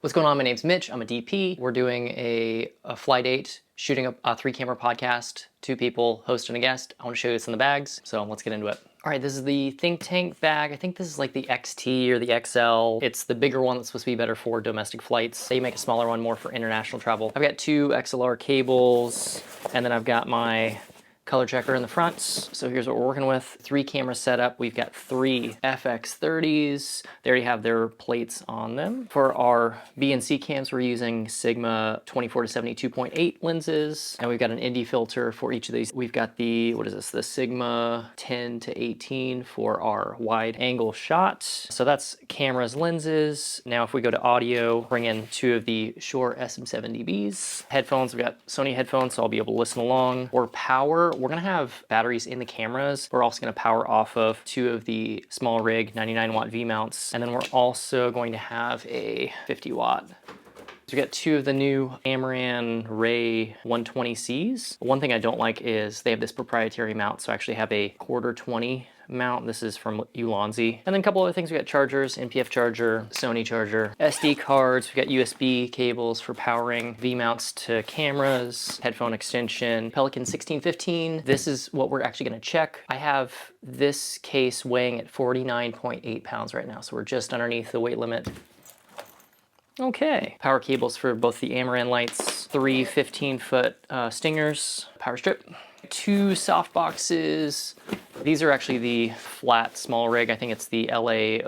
What's going on? My name's Mitch. I'm a DP. We're doing a flight 8, shooting a 3-camera podcast, 2 people, host and a guest. I want to show you what's in the bags, so let's get into it. All right, this is the Think Tank bag. I think this is like the XT or the XL. It's the bigger one that's supposed to be better for domestic flights. They make a smaller one more for international travel. I've got 2 XLR cables, and then I've got my color checker in the front. So here's what we're working with. 3 camera setup. We've got 3 FX30s. They already have their plates on them. For our B and C cams, we're using Sigma 24-70 2.8 lenses. And we've got an ND filter for each of these. We've got the, what is this? The Sigma 10-18 for our wide angle shot. So that's cameras, lenses. Now if we go to audio, bring in 2 of the Shure SM7DBs. Headphones, we've got Sony headphones, so I'll be able to listen along. Or power, we're gonna have batteries in the cameras. We're also gonna power off of 2 of the small rig 99 watt V mounts. And then we're also going to have a 50 watt. So we got 2 of the new Amaran Ray 120Cs. One thing I don't like is they have this proprietary mount. So I actually have a quarter 20 mount. This is from Ulanzi. And then a couple other things. We got chargers, NPF charger, Sony charger, SD cards. We got USB cables for powering V mounts to cameras, headphone extension, Pelican 1615. This is what we're actually going to check. I have this case weighing at 49.8 pounds right now. So we're just underneath the weight limit. Okay, power cables for both the Amaran lights, 3 15-foot stingers, power strip, 2 soft boxes. These are actually the flat small rig. I think it's the LA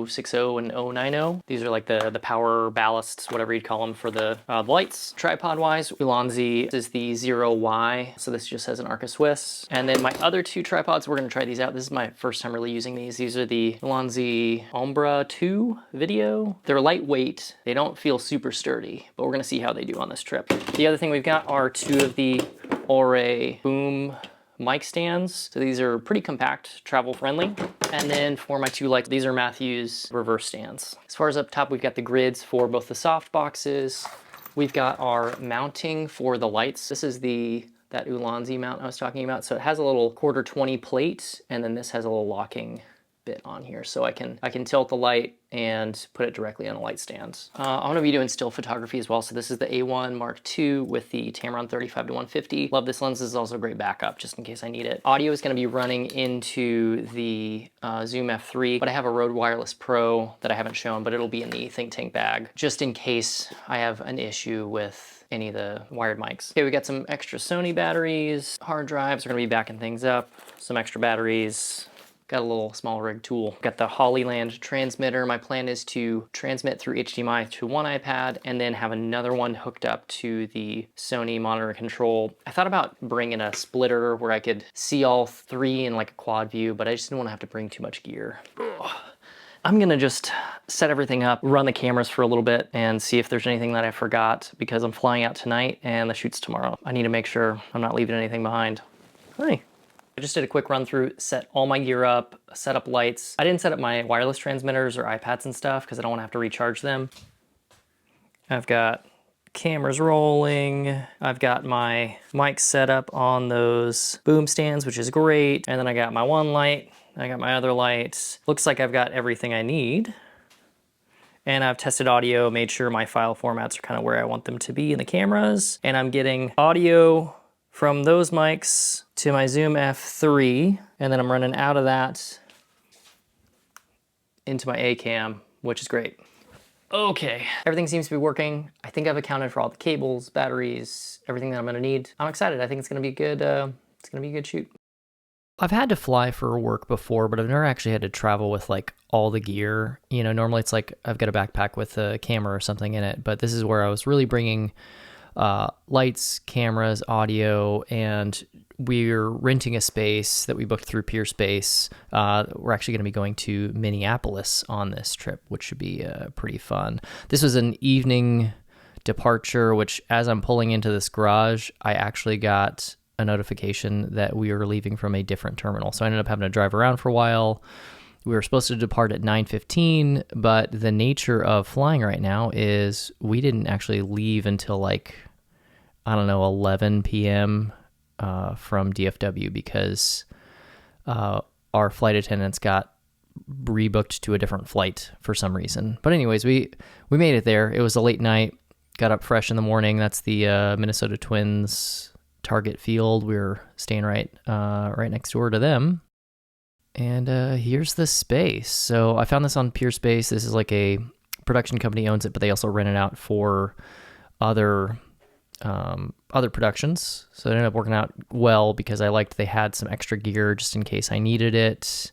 060 and 090. These are like the power ballasts, whatever you'd call them, for the lights. Tripod wise, Ulanzi is the 0Y. So this just has an Arca Swiss. And then my other 2 tripods, we're gonna try these out. This is my first time really using these. These are the Ulanzi Ombra 2 Video. They're lightweight. They don't feel super sturdy, but we're gonna see how they do on this trip. The other thing we've got are 2 of the Ore Boom mic stands. So these are pretty compact, travel friendly. And then for my 2 lights, these are Matthews reverse stands. As far as up top, we've got the grids for both the soft boxes. We've got our mounting for the lights. This is that Ulanzi mount I was talking about. So it has a little quarter 20 plate, and then this has a little locking bit on here. So I can tilt the light and put it directly on a light stand. I'm gonna be doing still photography as well. So this is the A1 Mark II with the Tamron 35-150. Love this lens. This is also a great backup just in case I need it. Audio is gonna be running into the Zoom F3, but I have a Rode Wireless Pro that I haven't shown, but it'll be in the Think Tank bag just in case I have an issue with any of the wired mics. Okay, we got some extra Sony batteries, hard drives. We're gonna be backing things up, some extra batteries. Got a little small rig tool. Got the Hollyland transmitter. My plan is to transmit through HDMI to one iPad and then have another one hooked up to the Sony monitor control. I thought about bringing a splitter where I could see all 3 in like a quad view, but I just didn't want to have to bring too much gear. Ugh. I'm gonna just set everything up, run the cameras for a little bit, and see if there's anything that I forgot because I'm flying out tonight and the shoot's tomorrow. I need to make sure I'm not leaving anything behind. Hi. I just did a quick run through, set all my gear up, set up lights. I didn't set up my wireless transmitters or iPads and stuff because I don't want to have to recharge them. I've got cameras rolling. I've got my mic set up on those boom stands, which is great. And then I got my one light. I got my other lights. Looks like I've got everything I need. And I've tested audio, made sure my file formats are kind of where I want them to be in the cameras. And I'm getting audio from those mics to my Zoom F3, and then I'm running out of that into my A cam, which is great. Okay, everything seems to be working. I think I've accounted for all the cables, batteries, everything that I'm gonna need. I'm excited. I think it's gonna be a good shoot. I've had to fly for work before, but I've never actually had to travel with like all the gear. You know, normally it's like I've got a backpack with a camera or something in it, but this is where I was really bringing lights, cameras, audio, and we're renting a space that we booked through Peerspace. We're actually going to be going to Minneapolis on this trip, which should be pretty fun. This was an evening departure, which as I'm pulling into this garage, I actually got a notification that we were leaving from a different terminal. So I ended up having to drive around for a while. We were supposed to depart at 9:15, but the nature of flying right now is we didn't actually leave until like, I don't know, 11 p.m. From DFW because our flight attendants got rebooked to a different flight for some reason. But anyways, we made it there. It was a late night. Got up fresh in the morning. That's the Minnesota Twins target field. We were staying right next door to them. And here's the space. So I found this on PeerSpace. This is like a production company owns it, but they also rent it out for other productions. So it ended up working out well because I liked they had some extra gear just in case I needed it.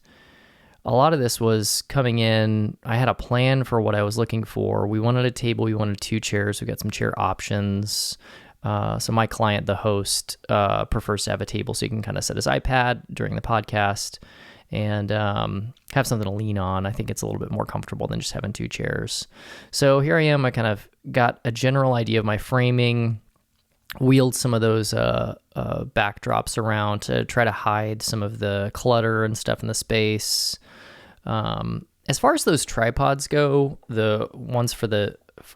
A lot of this was coming in. I had a plan for what I was looking for. We wanted a table. We wanted 2 chairs. We got some chair options. So my client, the host, prefers to have a table so he can kind of set his iPad during the podcast and have something to lean on. I think it's a little bit more comfortable than just having 2 chairs. So here I am. I kind of got a general idea of my framing, wheeled some of those backdrops around to try to hide some of the clutter and stuff in the space. As far as those tripods go, the ones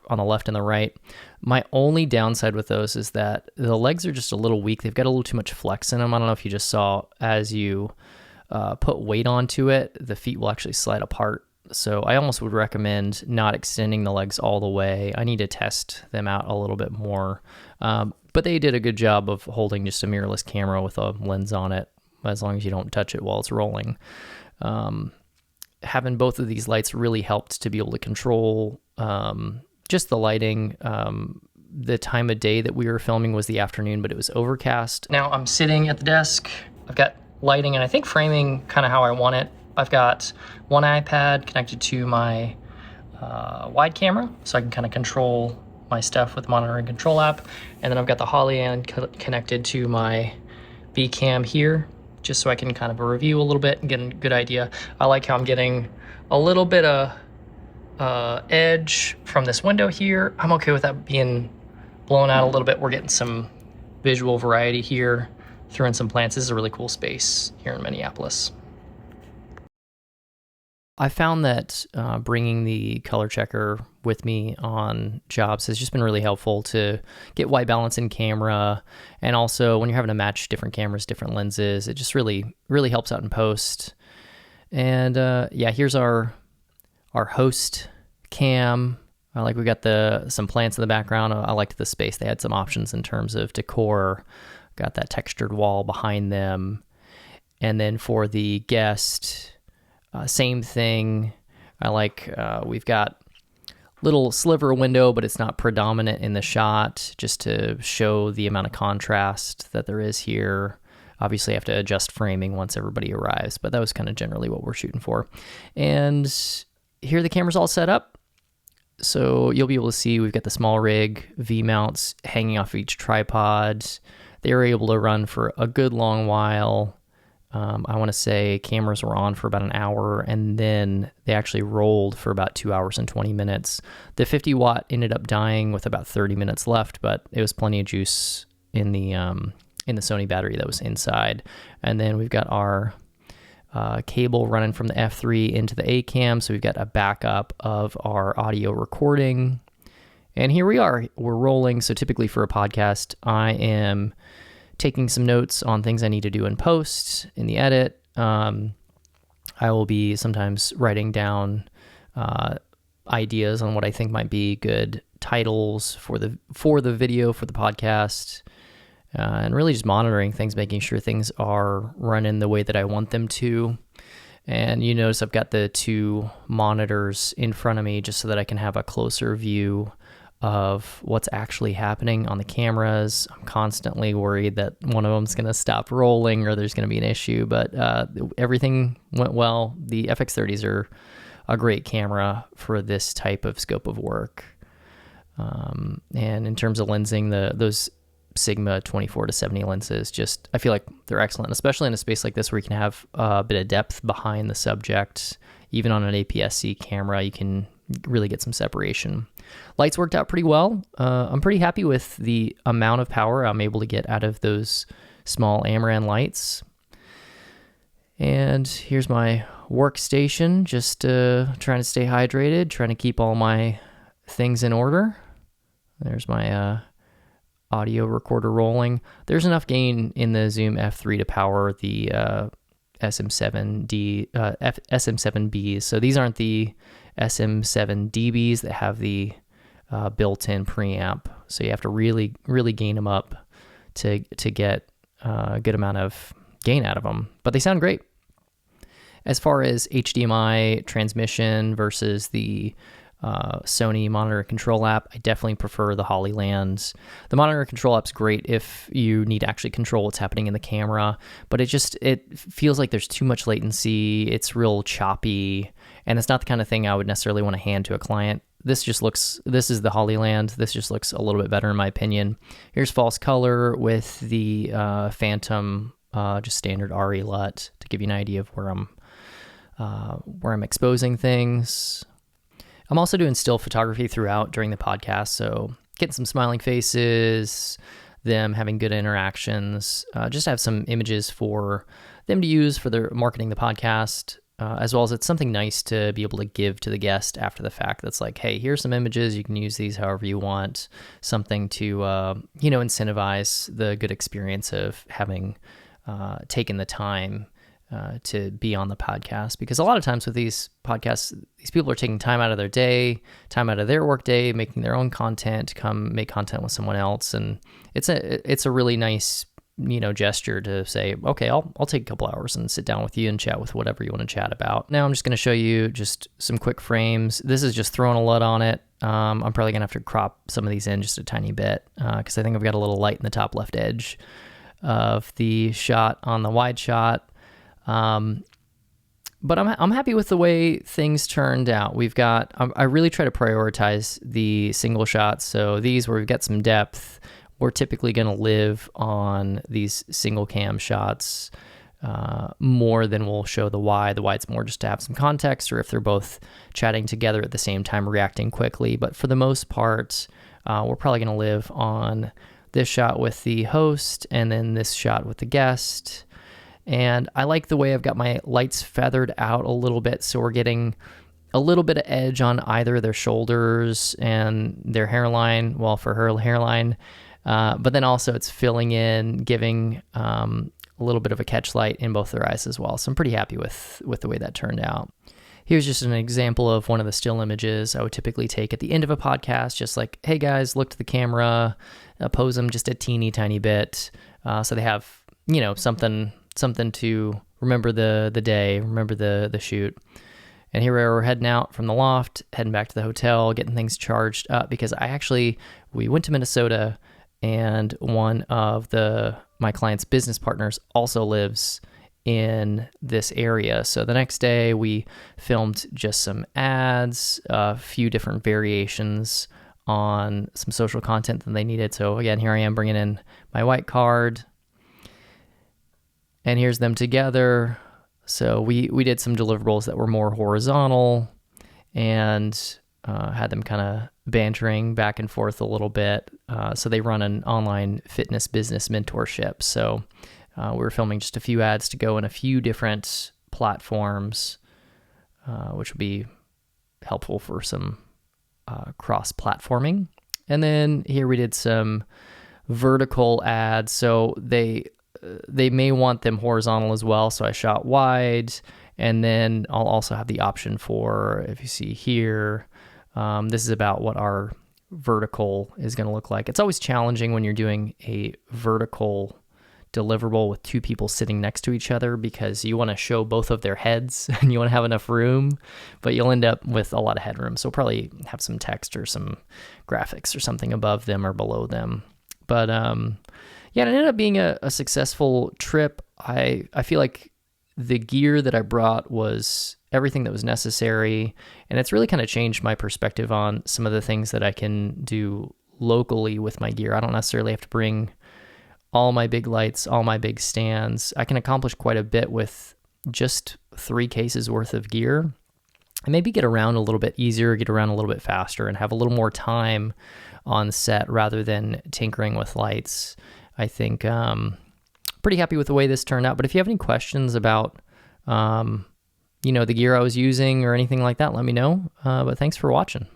on the left and the right, my only downside with those is that the legs are just a little weak. They've got a little too much flex in them. I don't know if you just saw, as you put weight onto it, the feet will actually slide apart. So I almost would recommend not extending the legs all the way. I need to test them out a little bit more. But they did a good job of holding just a mirrorless camera with a lens on it, as long as you don't touch it while it's rolling. Having both of these lights really helped to be able to control just the lighting. The time of day that we were filming was the afternoon, but it was overcast. Now I'm sitting at the desk. I've got lighting and I think framing kind of how I want it. I've got one iPad connected to my wide camera, so I can kind of control my stuff with the monitoring control app. And then I've got the Hollyan connected to my B-Cam here, just so I can kind of review a little bit and get a good idea. I like how I'm getting a little bit of edge from this window here. I'm okay with that being blown out a little bit. We're getting some visual variety here, threw in some plants. This is a really cool space here in Minneapolis. I found that bringing the color checker with me on jobs has just been really helpful to get white balance in camera. And also when you're having to match different cameras, different lenses, it just really, really helps out in post. And yeah, here's our host cam. We got some plants in the background. I liked the space. They had some options in terms of decor. Got that textured wall behind them. And then for the guest, same thing. We've got little sliver window, but it's not predominant in the shot, just to show the amount of contrast that there is here. Obviously I have to adjust framing once everybody arrives, but that was kind of generally what we're shooting for. And here the camera's all set up. So you'll be able to see we've got the small rig V-mounts hanging off each tripod. They were able to run for a good long while. I want to say cameras were on for about an hour, and then they actually rolled for about 2 hours and 20 minutes. The 50 watt ended up dying with about 30 minutes left, but it was plenty of juice in the Sony battery that was inside. And then we've got our cable running from the F3 into the A cam, so we've got a backup of our audio recording. And here we are, we're rolling. So typically for a podcast, I am taking some notes on things I need to do in post, in the edit. I will be sometimes writing down ideas on what I think might be good titles for the video, for the podcast, and really just monitoring things, making sure things are running the way that I want them to. And you notice I've got the 2 monitors in front of me just so that I can have a closer view of what's actually happening on the cameras. I'm constantly worried that one of them's going to stop rolling or there's going to be an issue, but everything went well. The FX30s are a great camera for this type of scope of work. And in terms of lensing, those Sigma 24-70 lenses, I feel like they're excellent, especially in a space like this where you can have a bit of depth behind the subject. Even on an APS-C camera, you can really get some separation. Lights worked out pretty well. I'm pretty happy with the amount of power I'm able to get out of those small Amaran lights. And here's my workstation, just trying to stay hydrated, trying to keep all my things in order. There's my audio recorder rolling. There's enough gain in the Zoom F3 to power the SM7D, SM7Bs. So these aren't the SM7DBs that have the built-in preamp. So you have to really, really gain them up to get a good amount of gain out of them. But they sound great. As far as HDMI transmission versus the Sony monitor control app, I definitely prefer the Hollyland. The monitor control app's great if you need to actually control what's happening in the camera, but it feels like there's too much latency. It's real choppy, and it's not the kind of thing I would necessarily want to hand to a client. This is the Hollyland. This just looks a little bit better in my opinion. Here's false color with the Phantom, just standard RE LUT to give you an idea of where I'm exposing things. I'm also doing still photography throughout during the podcast, so getting some smiling faces, them having good interactions, just have some images for them to use for their marketing the podcast, as well as it's something nice to be able to give to the guest after the fact. That's like, hey, here's some images. You can use these however you want. Something to incentivize the good experience of having taken the time to be on the podcast, because a lot of times with these podcasts, these people are taking time out of their day, time out of their work day, making their own content to come make content with someone else. And it's a really nice, gesture to say, okay, I'll take a couple hours and sit down with you and chat with whatever you want to chat about. Now I'm just going to show you just some quick frames. This is just throwing a LUT on it. I'm probably gonna have to crop some of these in just a tiny bit, because I think I've got a little light in the top left edge of the shot on the wide shot. But I'm happy with the way things turned out. I really try to prioritize the single shots. So these where we've got some depth, we're typically going to live on these single cam shots more than we'll show the wide. The wide's more just to have some context, or if they're both chatting together at the same time, reacting quickly. But for the most part, we're probably going to live on this shot with the host and then this shot with the guest. And I like the way I've got my lights feathered out a little bit, so we're getting a little bit of edge on either their shoulders and their hairline, well, for her hairline, but then also it's filling in, giving a little bit of a catch light in both their eyes as well. So I'm pretty happy with the way that turned out. Here's just an example of one of the still images I would typically take at the end of a podcast, just like, hey guys, look to the camera, pose them just a teeny tiny bit, so they have, something to remember the day, remember the shoot. And here we're heading out from the loft, heading back to the hotel, getting things charged up, because we went to Minnesota, and one of my client's business partners also lives in this area. So the next day we filmed just some ads, a few different variations on some social content that they needed. So again, here I am bringing in my white card, and here's them together. So we did some deliverables that were more horizontal, and had them kind of bantering back and forth a little bit. So they run an online fitness business mentorship. So we were filming just a few ads to go in a few different platforms, which would be helpful for some cross-platforming. And then here we did some vertical ads. So they may want them horizontal as well, so I shot wide, and then I'll also have the option for, if you see here, this is about what our vertical is going to look like. It's always challenging when you're doing a vertical deliverable with two people sitting next to each other, because you want to show both of their heads and you want to have enough room, but you'll end up with a lot of headroom. So probably have some text or some graphics or something above them or below them. But yeah, it ended up being a successful trip. I feel like the gear that I brought was everything that was necessary, and it's really kind of changed my perspective on some of the things that I can do locally with my gear. I don't necessarily have to bring all my big lights, all my big stands. I can accomplish quite a bit with just 3 cases worth of gear, and maybe get around a little bit easier, get around a little bit faster, and have a little more time on set rather than tinkering with lights. I think pretty happy with the way this turned out. But if you have any questions about, the gear I was using or anything like that, let me know. But thanks for watching.